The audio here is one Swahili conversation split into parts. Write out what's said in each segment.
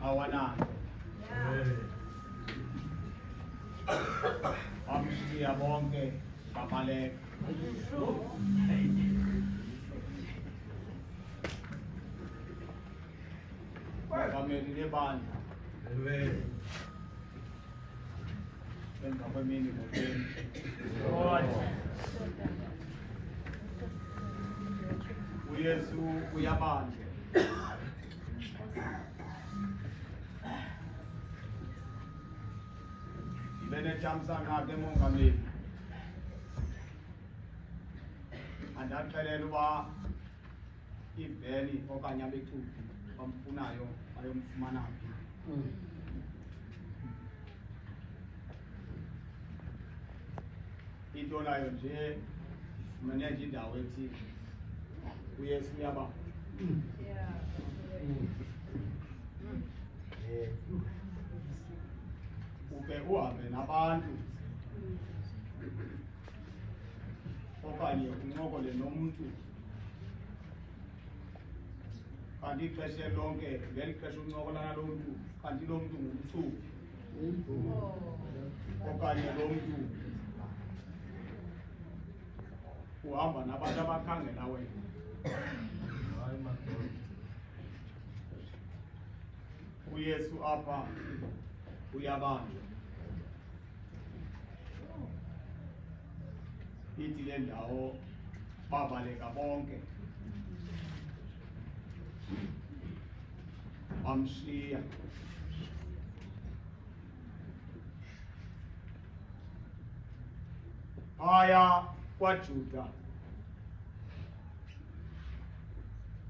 awanayo. Bamshiya bonke babaleka. Bakameli lebandla. Emva kwemini ngokweni. uYesu uyabanjwa. Benethamsanqa ke mongameli. Andaxelela uba iveni okanye abecuphi bamfunayo bayomfumana phi. Into nayo nje manje nje indawo ethi uYesu uyabanjwa. Uke uhambe nabantu okanye uncokole nomuntu kanti ixesha lonke ngeli xesha uncokola nalo mntu kanti lo mntu ngumthubi okanye lo mntu uhamba nabantu abakhangela wena. uYesu apha uyabanjwa. Ithi le ndawo babaleka bonke bamshiya. Phaya kwaJuda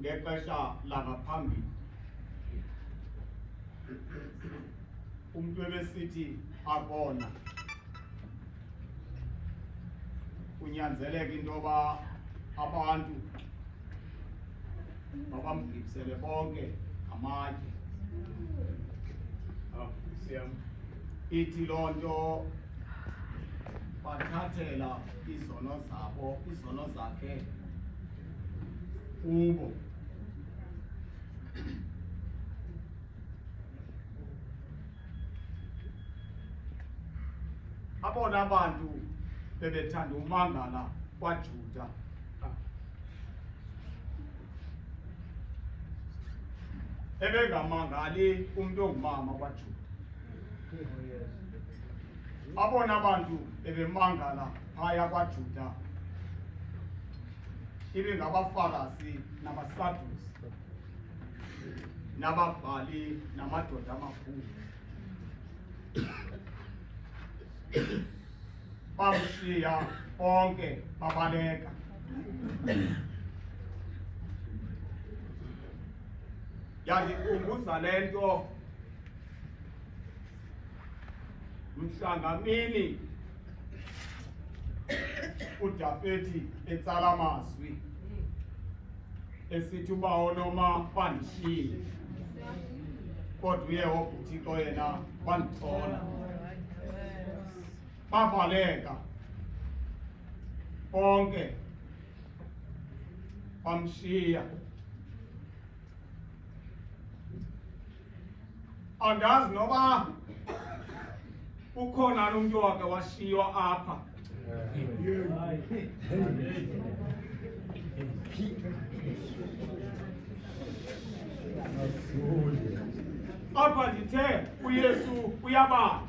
ngexesha langaphambili umntu ebesithi akona kunyanzeleka into yoba abantu mabamgibisele bonke amatye. Ithi loo nto bathathela izono zakhe kubo. Abona abantu bebethanda umangala kwaJuda ebengamangali umntu ongumama kwaJuda. Abona abantu bebemangala phaya kwaJuda ibengabaFarisi nabaSadusi nababhali namadoda amakhulu. Bamshiya bonke babaleka. Yandikhumbuza le nto mhlangamini uDavidi etsala amazwi esithi uba onoma bandishiye kodwa uYehova uThixo yena wandithola. Babaleka bonke bamshiya. Andazi noba ukhona nomntu wake washiywa apha. Apha ndithe uYesu uyabanjwa.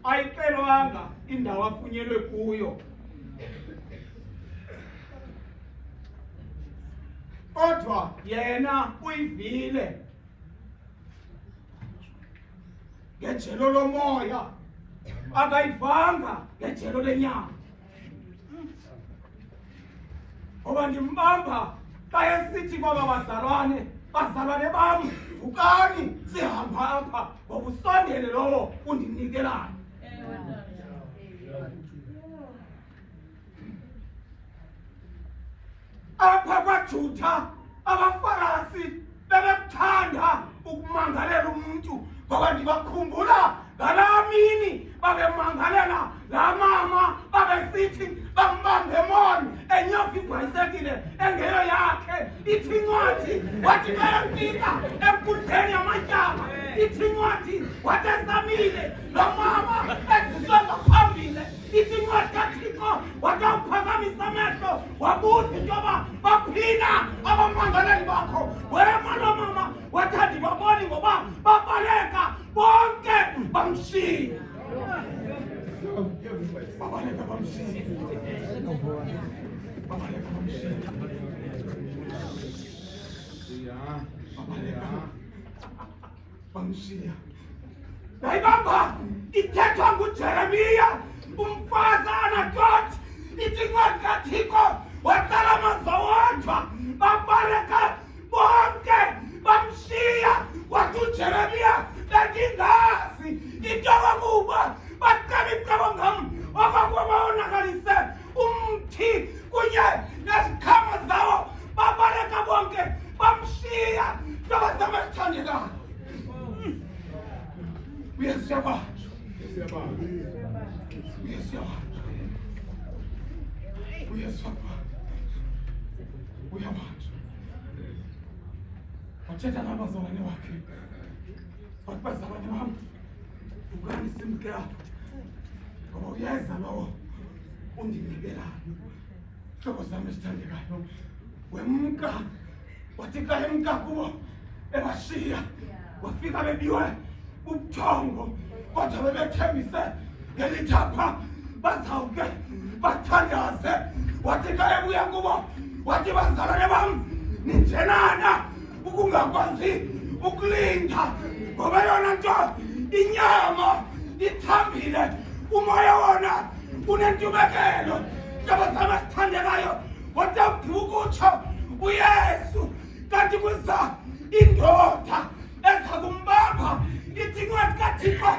Ayixelwanga indawo afunyenwe kuyo, kodwa yena uyivile ngejelo lomoya, akayivanga ngejelo lenyama. Ngoba ndimbamba xa esithi kwaba bazalwane bam, vukani sihamba apha ngoba usondele lowo undinikelayo. Apha kwaJuda abaFarisi bebekuthanda ukumangalela umuntu ngoba ndibakhumbula ngalaa mini babemangalela laa mama babesithi bambambe emona aqinile engeyo yakhe. Ithi incwadi wathi bayafika enkundleni yamatyala. Ithi incwadi wathi esamile nomama eziswe ngaphambili. Ithi incwadi kaThixo wathi awuphakamisa amehlo wabuza into yoba baphila abamangaleli bakho. Wema nomama wathi andibaboni ngoba babaleka bonke bamshiya. Babaleka bamshiya. Babaleka bamshiya. Babaleka bamshiya. Nayibamba ithethwa nguJeremiya umfazi Anatoti. Ithi incwadi kaThixo waqala amazawodwa babaleka bonke bamshiya. Wathi uJeremiya bengingazi into yokokuba baqala icebo ngam okwakuba bawonakalise umthi kunye nezikhama zawo. Babaleka bonke bamshiya. Hlobo zam ezithandekayo, uYesu uyabanjwa. Wathetha nabazalwane bakhe wathi bazalwane bam, ukani simke apha ngoba uyeza lowo undinikelayo. Hlobo zam ezithandekayo, wemka. Wathi xa emka kubo ebashiya wafika bebiwe ubuthongo kodwa bebethembise ngelithi apha bazawuke bathandaze. Wathi xa ebuya kubo wathi bazalwane bam, ninjenana ukungakwazi ukulinda ngoba yona nto inyama ithambile, umoya wona unentubekelo. Hlobo zam ezithandekayo, wathi awugqiba ukutsho uYesu kanti kuza indoda eza kumbamba. Ithi incwadi kaThixo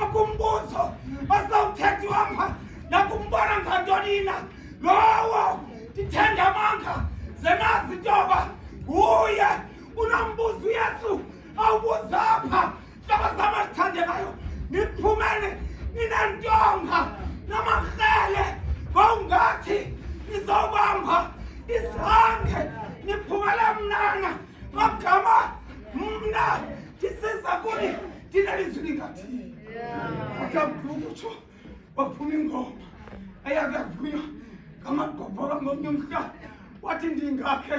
akumbuzo asawuthethiwa apha nakumbona ngantoni na lowo ndithenge amanga zenazi into yoba nguye unombuzo uYesu awubuza apha. Hlobo zam ezithandekayo, niphumene ninentonga namarhele ngowungathi nizawubamba izange niphumele mnana magama mna ndisiza kuni ndinelizwi likaThixo. Wathi awugqiba ukutsho waphuma ingoma eyakuyavunywa ngamagobhoka ngomnye umhla. Wathi ndingakhe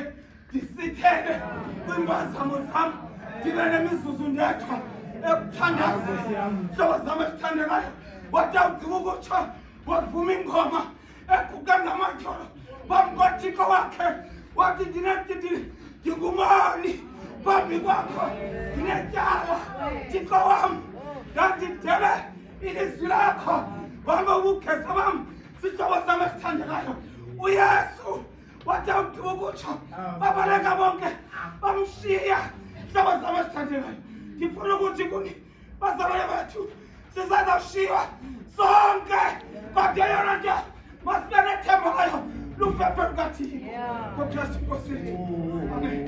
ndisithele kwiimpazamo zam ndibe nemizuzu ndedwa ekuthandazeni. Hlobo zam ezithandekayo, wathi awugqiba ukutsho waphuma ingoma eguqe ngamatyholo phambi koThixo wakhe. Wathi ndingumali phambi kwakho, ndinetyala Thixo wam, ndandidebe ilizwi lakho wamba ubugeza bam. Sihlobo sam ezithandekayo, uYesu wathi awugqiba ukutsho babaleka bonke bamshiya. Hlobo zam ezithandekayo, ndifuna ukuthi kuni bazalwane bethu sizazawushiywa sonke kodwa yona nto masibe nethemba layo lufefe lukaThixo. ngoKristu Inkosi yethu. Amen.